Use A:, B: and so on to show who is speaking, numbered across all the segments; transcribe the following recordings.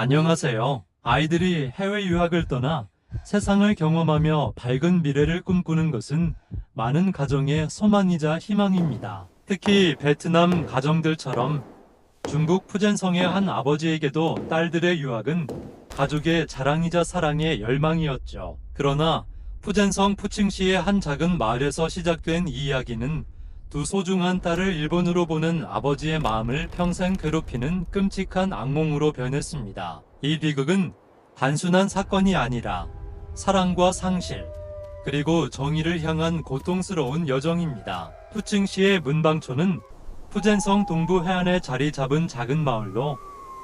A: 안녕하세요. 아이들이 해외 유학을 떠나 세상을 경험하며 밝은 미래를 꿈꾸는 것은 많은 가정의 소망이자 희망입니다. 특히 베트남 가정들처럼 중국 푸젠성의 한 아버지에게도 딸들의 유학은 가족의 자랑이자 사랑의 열망이었죠. 그러나 푸젠성 푸칭시의 한 작은 마을에서 시작된 이 이야기는 두 소중한 딸을 일본으로 보낸 아버지의 마음을 평생 괴롭히는 끔찍한 악몽으로 변했습니다. 이 비극은 단순한 사건이 아니라 사랑과 상실, 그리고 정의를 향한 고통스러운 여정입니다. 푸칭시의 문방초는 푸젠성 동부 해안에 자리 잡은 작은 마을로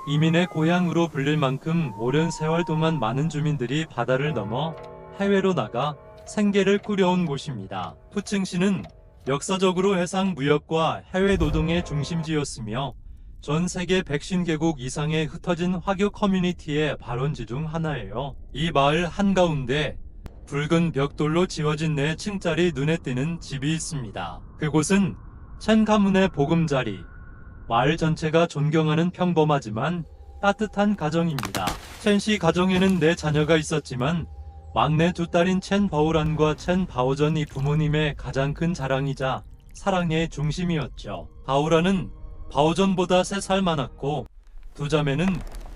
A: 이민의 고향으로 불릴 만큼 오랜 세월 동안 많은 주민들이 바다를 넘어 해외로 나가 생계를 꾸려온 곳입니다. 푸칭시는 역사적으로 해상 무역과 해외 노동의 중심지였으며 전 세계 150개국 이상의 흩어진 화교 커뮤니티의 발원지 중 하나예요. 이 마을 한가운데 붉은 벽돌로 지어진 4층짜리 눈에 띄는 집이 있습니다. 그곳은 첸 가문의 보금자리, 마을 전체가 존경하는 평범하지만 따뜻한 가정입니다. 첸 씨 가정에는 4자녀가 있었지만 막내 두 딸인 첸 바오란과 첸 바오전이 부모님의 가장 큰 자랑이자 사랑의 중심이었죠. 바오란은 바오전보다 3살 많았고 두 자매는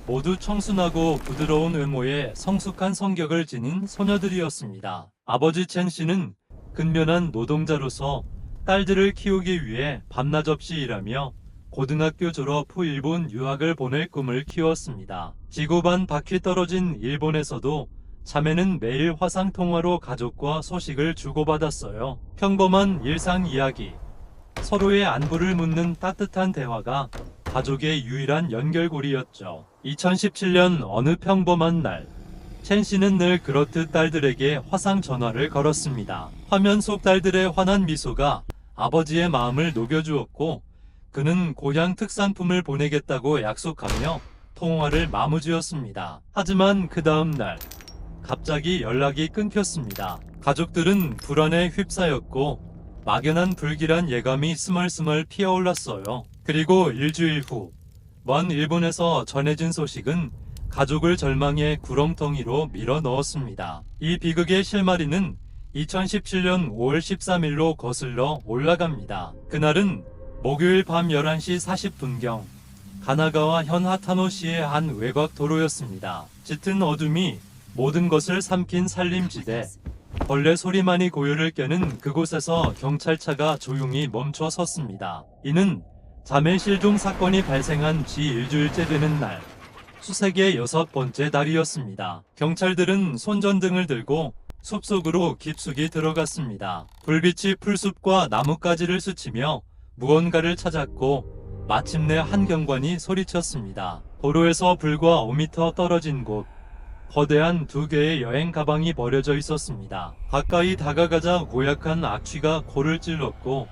A: 모두 청순하고 부드러운 외모에 성숙한 성격을 지닌 소녀들이었습니다. 아버지 첸 씨는 근면한 노동자로서 딸들을 키우기 위해 밤낮 없이 일하며 고등학교 졸업 후 일본 유학을 보낼 꿈을 키웠습니다. 지구 반 바퀴 떨어진 일본에서도 자매는 매일 화상통화로 가족과 소식을 주고받았어요. 평범한 일상 이야기, 서로의 안부를 묻는 따뜻한 대화가 가족의 유일한 연결고리였죠. 2017년 어느 평범한 날, 첸 씨는 늘 그렇듯 딸들에게 화상 전화를 걸었습니다. 화면 속 딸들의 환한 미소가 아버지의 마음을 녹여주었고, 그는 고향 특산품을 보내겠다고 약속하며 통화를 마무지었습니다. 하지만 그 다음 날, 갑자기 연락이 끊겼습니다. 가족들은 불안에 휩싸였고 막연한 불길한 예감이 스멀스멀 피어올랐어요. 그리고 일주일 후, 먼 일본에서 전해진 소식은 가족을 절망의 구렁텅이로 밀어 넣었습니다. 이 비극의 실마리는 2017년 5월 13일로 거슬러 올라갑니다. 그날은 목요일 밤 11시 40분경 가나가와 현 하타노시의 한 외곽 도로였습니다. 짙은 어둠이 모든 것을 삼킨 산림지대, 벌레 소리만이 고요를 깨는 그곳에서 경찰차가 조용히 멈춰 섰습니다. 이는 자매 실종 사건이 발생한 지 일주일째 되는 날, 수색의 6번째 날이었습니다. 경찰들은 손전등을 들고 숲속으로 깊숙이 들어갔습니다. 불빛이 풀숲과 나뭇가지를 스치며 무언가를 찾았고 마침내 한 경관이 소리쳤습니다. 도로에서 불과 5m 떨어진 곳, 거대한 2개의 여행 가방이 버려져 있었습니다. 가까이 다가가자 고약한 악취가 코를 찔렀고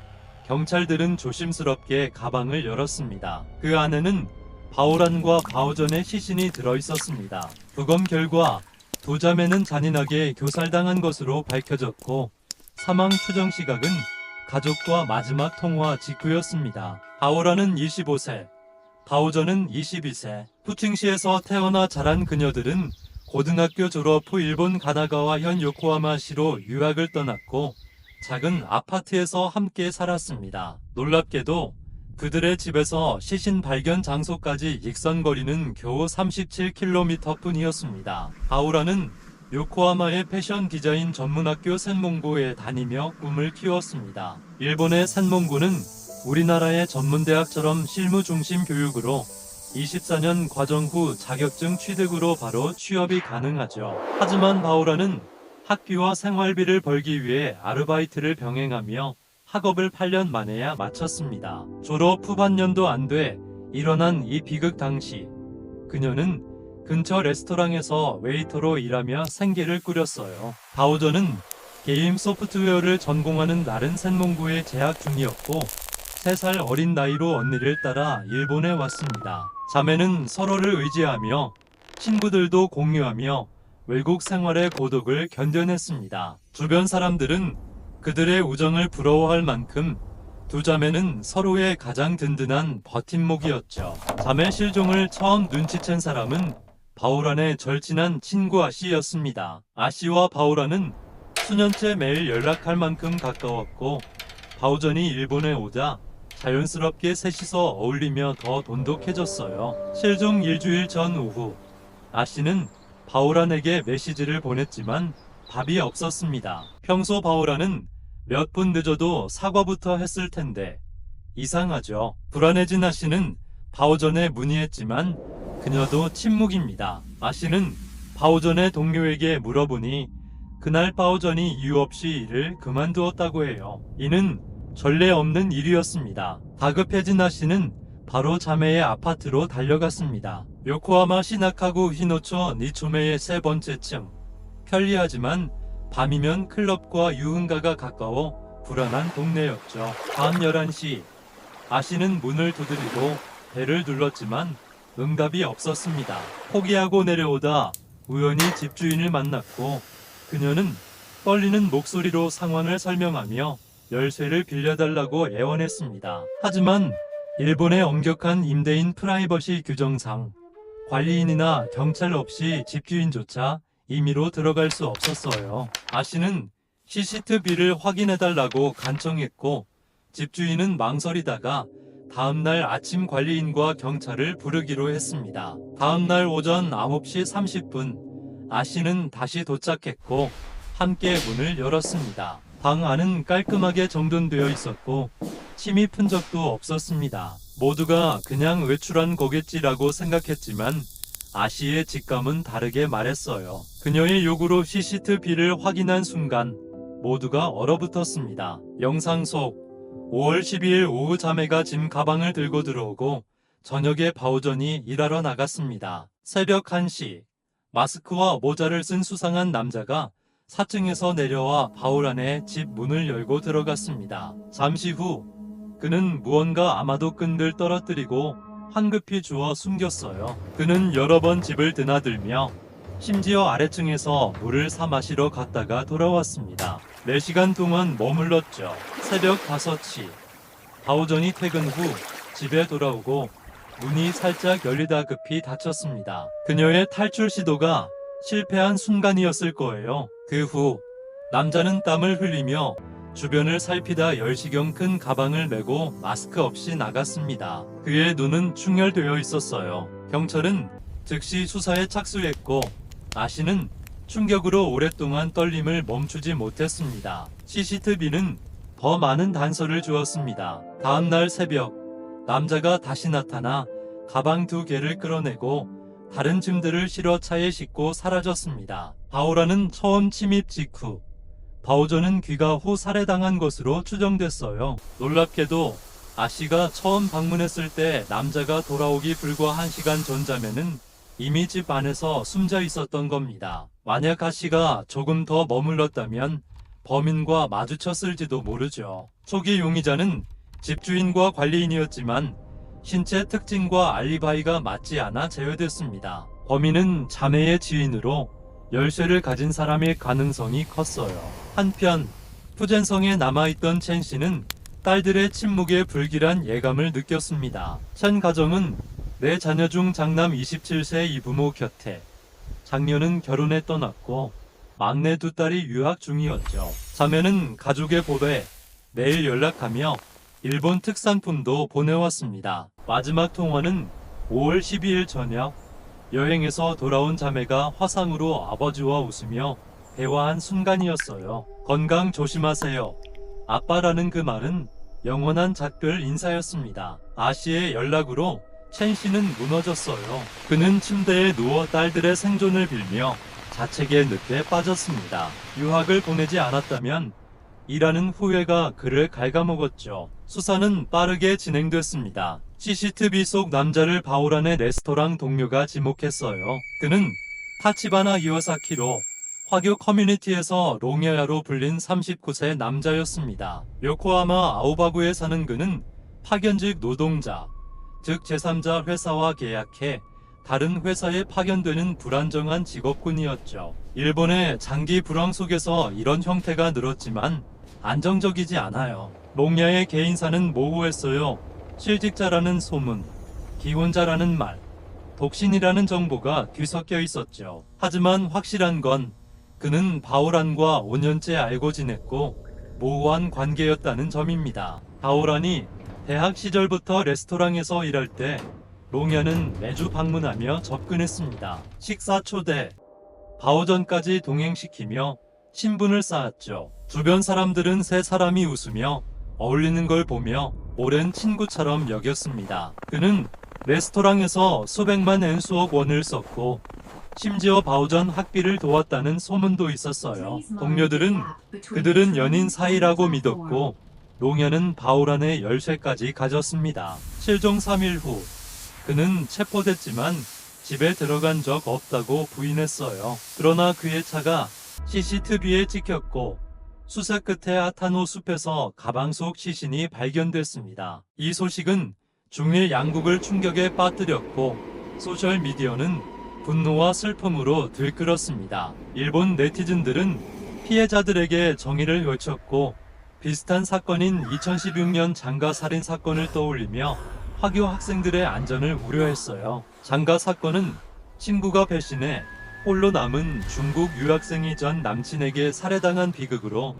A: 경찰들은 조심스럽게 가방을 열었습니다. 그 안에는 바오란과 바오전의 시신이 들어있었습니다. 부검 결과 두 자매는 잔인하게 교살당한 것으로 밝혀졌고 사망 추정 시각은 가족과 마지막 통화 직후였습니다. 바오란은 25세, 바오전은 22세. 푸칭시에서 태어나 자란 그녀들은 고등학교 졸업 후 일본 가나가와 현 요코하마시로 유학을 떠났고 작은 아파트에서 함께 살았습니다. 놀랍게도 그들의 집에서 시신 발견 장소까지 직선거리는 겨우 37km 뿐이었습니다. 바오라는 요코하마의 패션 디자인 전문학교 센몽고에 다니며 꿈을 키웠습니다. 일본의 센몽고는 우리나라의 전문대학처럼 실무 중심 교육으로 24년 과정 후 자격증 취득으로 바로 취업이 가능하죠. 하지만 바오라는 학비와 생활비를 벌기 위해 아르바이트를 병행하며 학업을 8년 만에야 마쳤습니다. 졸업 후 반년도 안 돼 일어난 이 비극 당시 그녀는 근처 레스토랑에서 웨이터로 일하며 생계를 꾸렸어요. 바오전은 게임 소프트웨어를 전공하는 나른 센몽고에 재학 중이었고 3살 어린 나이로 언니를 따라 일본에 왔습니다. 자매는 서로를 의지하며 친구들도 공유하며 외국 생활의 고독을 견뎌냈습니다. 주변 사람들은 그들의 우정을 부러워할 만큼 두 자매는 서로의 가장 든든한 버팀목이었죠. 자매 실종을 처음 눈치챈 사람은 바오란의 절친한 친구 아씨였습니다. 아씨와 바오란은 수년째 매일 연락할 만큼 가까웠고 바오전이 일본에 오자 자연스럽게 셋이서 어울리며 더 돈독해졌어요. 실종 일주일 전 오후 아씨는 바오란에게 메시지를 보냈지만 답이 없었습니다. 평소 바오란은 몇 분 늦어도 사과부터 했을 텐데 이상하죠. 불안해진 아씨는 바오전에 문의했지만 그녀도 침묵입니다. 아씨는 바오전의 동료에게 물어보니 그날 바오전이 이유 없이 일을 그만두었다고 해요. 이는 전례 없는 일이었습니다. 다급해진 아씨는 바로 자매의 아파트로 달려갔습니다. 요코하마 시나카구 히노초 니초메의 세 번째 층. 편리하지만 밤이면 클럽과 유흥가가 가까워 불안한 동네였죠. 밤 11시 아씨는 문을 두드리고 벨을 눌렀지만 응답이 없었습니다. 포기하고 내려오다 우연히 집주인을 만났고 그녀는 떨리는 목소리로 상황을 설명하며 열쇠를 빌려달라고 애원했습니다. 하지만 일본의 엄격한 임대인 프라이버시 규정상 관리인이나 경찰 없이 집주인조차 임의로 들어갈 수 없었어요. 아씨는 CCTV를 확인해달라고 간청했고 집주인은 망설이다가 다음날 아침 관리인과 경찰을 부르기로 했습니다. 다음날 오전 9시 30분 아씨는 다시 도착했고 함께 문을 열었습니다. 방 안은 깔끔하게 정돈되어 있었고 침입 흔적도 없었습니다. 모두가 그냥 외출한 거겠지라고 생각했지만 아씨의 직감은 다르게 말했어요. 그녀의 요구로 CCTV를 확인한 순간 모두가 얼어붙었습니다. 영상 속 5월 12일 오후 자매가 짐 가방을 들고 들어오고 저녁에 바오전이 일하러 나갔습니다. 새벽 1시 마스크와 모자를 쓴 수상한 남자가 4층에서 내려와 바오란의 집 문을 열고 들어갔습니다. 잠시 후 그는 무언가 아마도 끈들 떨어뜨리고 황급히 주워 숨겼어요. 그는 여러 번 집을 드나들며 심지어 아래층에서 물을 사 마시러 갔다가 돌아왔습니다. 4시간 동안 머물렀죠. 새벽 5시 바오전이 퇴근 후 집에 돌아오고 문이 살짝 열리다 급히 닫혔습니다. 그녀의 탈출 시도가 실패한 순간이었을 거예요. 그 후 남자는 땀을 흘리며 주변을 살피다 10시경 큰 가방을 메고 마스크 없이 나갔습니다. 그의 눈은 충혈되어 있었어요. 경찰은 즉시 수사에 착수했고 아씨는 충격으로 오랫동안 떨림을 멈추지 못했습니다. CCTV는 더 많은 단서를 주었습니다. 다음날 새벽 남자가 다시 나타나 가방 2개를 끌어내고 다른 짐들을 실어 차에 싣고 사라졌습니다. 바오란은 처음 침입 직후 바오전은 귀가 후 살해당한 것으로 추정됐어요. 놀랍게도 아씨가 처음 방문했을 때 남자가 돌아오기 불과 1시간 전자면은 이미 집 안에서 숨져 있었던 겁니다. 만약 아씨가 조금 더 머물렀다면 범인과 마주쳤을지도 모르죠. 초기 용의자는 집주인과 관리인이었지만 신체 특징과 알리바이가 맞지 않아 제외됐습니다. 범인은 자매의 지인으로 열쇠를 가진 사람일 가능성이 컸어요. 한편 푸젠성에 남아있던 첸 씨는 딸들의 침묵에 불길한 예감을 느꼈습니다. 첸 가정은 4자녀 중 장남 27세 이부모 곁에 장녀는 결혼에 떠났고 막내 2딸이 유학 중이었죠. 자매는 가족의 보배 매일 연락하며 일본 특산품도 보내왔습니다. 마지막 통화는 5월 12일 저녁 여행에서 돌아온 자매가 화상으로 아버지와 웃으며 대화한 순간이었어요. 건강 조심하세요. 아빠라는 그 말은 영원한 작별 인사였습니다. 아씨의 연락으로 첸 씨는 무너졌어요. 그는 침대에 누워 딸들의 생존을 빌며 자책의 늪에 빠졌습니다. 유학을 보내지 않았다면 이라는 후회가 그를 갉아먹었죠. 수사는 빠르게 진행됐습니다. CCTV 속 남자를 바오란의 레스토랑 동료가 지목했어요. 그는 타치바나 이와사키로 화교 커뮤니티에서 롱야야로 불린 39세 남자였습니다. 요코하마 아오바구에 사는 그는 파견직 노동자, 즉 제3자 회사와 계약해 다른 회사에 파견되는 불안정한 직업군이었죠. 일본의 장기 불황 속에서 이런 형태가 늘었지만 안정적이지 않아요. 롱야의 개인사는 모호했어요. 실직자라는 소문, 기혼자라는 말, 독신이라는 정보가 뒤섞여 있었죠. 하지만 확실한 건 그는 바오란과 5년째 알고 지냈고 모호한 관계였다는 점입니다. 바오란이 대학 시절부터 레스토랑에서 일할 때 롱야는 매주 방문하며 접근했습니다. 식사 초대, 바오전까지 동행시키며 신분을 쌓았죠. 주변 사람들은 세 사람이 웃으며 어울리는 걸 보며 오랜 친구처럼 여겼습니다. 그는 레스토랑에서 수백만 엔수억 원을 썼고 심지어 바오전 학비를 도왔다는 소문도 있었어요. 동료들은 그들은 연인 사이라고 믿었고 롱야는 바오란의 열쇠까지 가졌습니다. 실종 3일 후 그는 체포됐지만 집에 들어간 적 없다고 부인했어요. 그러나 그의 차가 CCTV에 찍혔고 수색 끝에 아타노 숲에서 가방 속 시신이 발견됐습니다. 이 소식은 중일 양국을 충격에 빠뜨렸고 소셜미디어는 분노와 슬픔으로 들끓었습니다. 일본 네티즌들은 피해자들에게 정의를 외쳤고 비슷한 사건인 2016년 장가 살인 사건을 떠올리며 화교 학생들의 안전을 우려했어요. 장가 사건은 친구가 배신해 홀로 남은 중국 유학생이 전 남친에게 살해당한 비극으로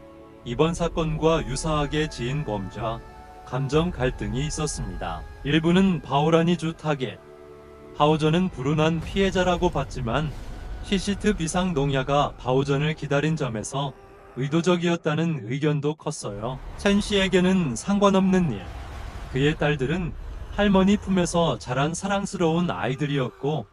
A: 이번 사건과 유사하게 지은 범죄와 감정 갈등이 있었습니다. 일부는 바오란이 주 타겟, 바오전은 불운한 피해자라고 봤지만 CCTV상 롱야가 바오전을 기다린 점에서 의도적이었다는 의견도 컸어요. 첸 씨에게는 상관없는 일, 그의 딸들은 할머니 품에서 자란 사랑스러운 아이들이었고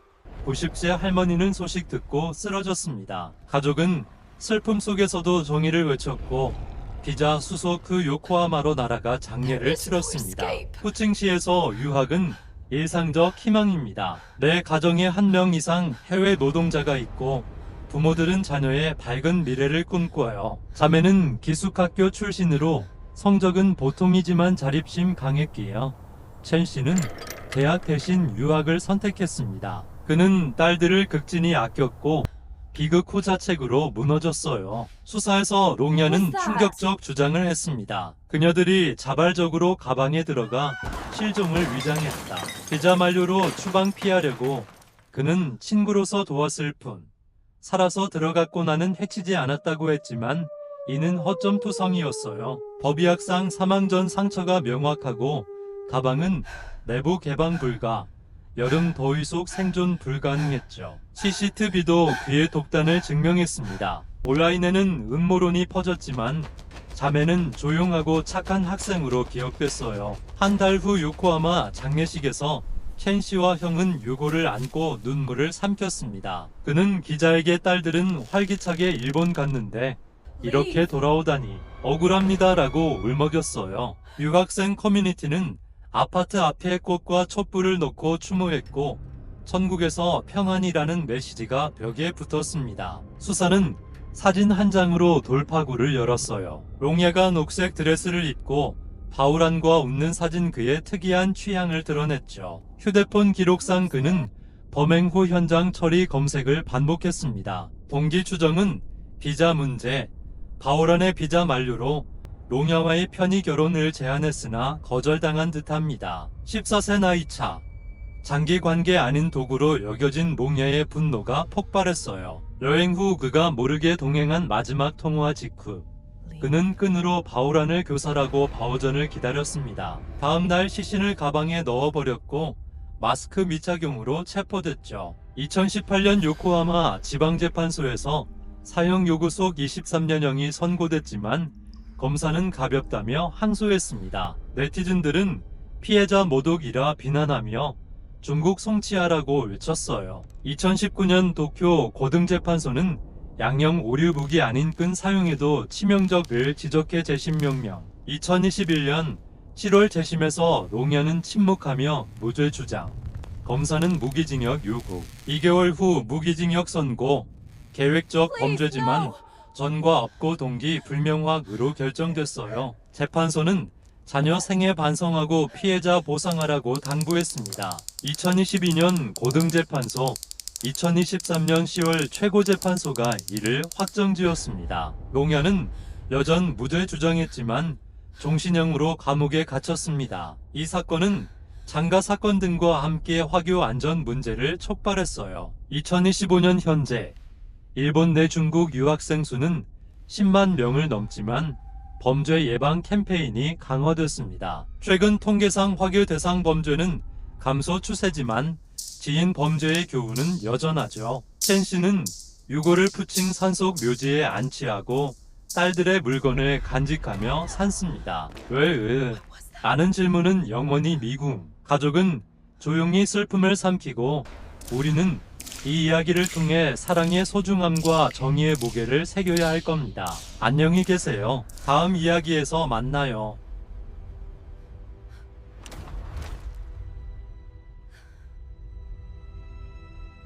A: 90세 할머니는 소식 듣고 쓰러졌습니다. 가족은 슬픔 속에서도 정의를 외쳤고 비자 수속 그 요코하마로 나라가 장례를 치렀습니다. 푸칭시에서 유학은 일상적 희망입니다. 내 가정에 한 명 이상 해외 노동자가 있고 부모들은 자녀의 밝은 미래를 꿈꿔요. 자매는 기숙학교 출신으로 성적은 보통이지만 자립심 강했기에 첸 씨는 대학 대신 유학을 선택했습니다. 그는 딸들을 극진히 아꼈고 비극 후 자책으로 무너졌어요. 수사에서 롱야는 충격적 주장을 했습니다. 그녀들이 자발적으로 가방에 들어가 실종을 위장했다. 비자 만료로 추방 피하려고 그는 친구로서 도왔을 뿐 살아서 들어갔고 나는 해치지 않았다고 했지만 이는 허점투성이었어요. 법의학상 사망 전 상처가 명확하고 가방은 내부 개방 불가, 여름 더위 속 생존 불가능했죠. CCTV도 그의 독단을 증명했습니다. 온라인에는 음모론이 퍼졌지만 자매는 조용하고 착한 학생으로 기억됐어요. 한 달 후 요코하마 장례식에서 켄 씨와 형은 유고를 안고 눈물을 삼켰습니다. 그는 기자에게 딸들은 활기차게 일본 갔는데 이렇게 돌아오다니 억울합니다라고 울먹였어요. 유학생 커뮤니티는 아파트 앞에 꽃과 촛불을 놓고 추모했고 천국에서 평안이라는 메시지가 벽에 붙었습니다. 수사는 사진 한 장으로 돌파구를 열었어요. 롱야가 녹색 드레스를 입고 바오란과 웃는 사진 그의 특이한 취향을 드러냈죠. 휴대폰 기록상 그는 범행 후 현장 처리 검색을 반복했습니다. 동기 추정은 비자 문제, 바오란의 비자 만료로 롱야와의 편의 결혼을 제안했으나 거절당한 듯합니다. 14세 나이차, 장기 관계 아닌 도구로 여겨진 롱야의 분노가 폭발했어요. 여행 후 그가 모르게 동행한 마지막 통화 직후 그는 끈으로 바오란을 교살하고 바오전을 기다렸습니다. 다음 날 시신을 가방에 넣어버렸고 마스크 미착용으로 체포됐죠. 2018년 요코하마 지방재판소에서 사형 요구 속 23년형이 선고됐지만 검사는 가볍다며 항소했습니다. 네티즌들은 피해자 모독이라 비난하며 중국 송치하라고 외쳤어요. 2019년 도쿄 고등재판소는 양형 오류 무기 아닌 끈 사용에도 치명적을 지적해 재심 명령. 2021년 7월 재심에서 롱야는 침묵하며 무죄 주장. 검사는 무기징역 요구. 2개월 후 무기징역 선고. 계획적 범죄지만 전과 업고 동기 불명확으로 결정됐어요. 재판소는 자녀 생애 반성하고 피해자 보상하라고 당부했습니다. 2022년 고등재판소, 2023년 10월 최고재판소가 이를 확정지었습니다. 롱야는 여전 무죄 주장했지만 종신형으로 감옥에 갇혔습니다. 이 사건은 장가 사건 등과 함께 화교 안전 문제를 촉발했어요. 2025년 현재 일본 내 중국 유학생 수는 10만 명을 넘지만 범죄 예방 캠페인이 강화됐습니다. 최근 통계상 화교 대상 범죄는 감소 추세지만 지인 범죄의 교훈은 여전하죠. 첸 씨는 유골을 푸친 산속 묘지에 안치하고 딸들의 물건을 간직하며 산습니다. 왜? 라는 질문은 영원히 미궁. 가족은 조용히 슬픔을 삼키고 우리는 이 이야기를 통해 사랑의 소중함과 정의의 무게를 새겨야 할 겁니다. 안녕히 계세요. 다음 이야기에서 만나요.